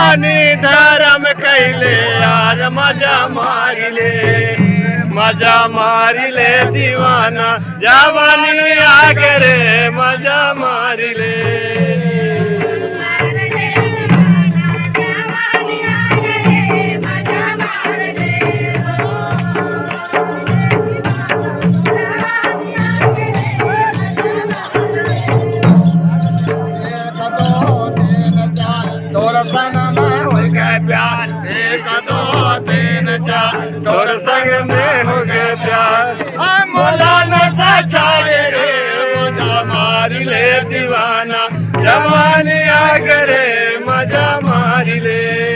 जवानी धर्म कैले यार मजा मारिले दीवाना जवानी आगरे मजा मारिले प्यार एक दो तीन चार तोर संग में हो गए प्यार मौलाना सा छाए रे मजा मारी ले दीवाना जवानी आगरे मजा मारी ले।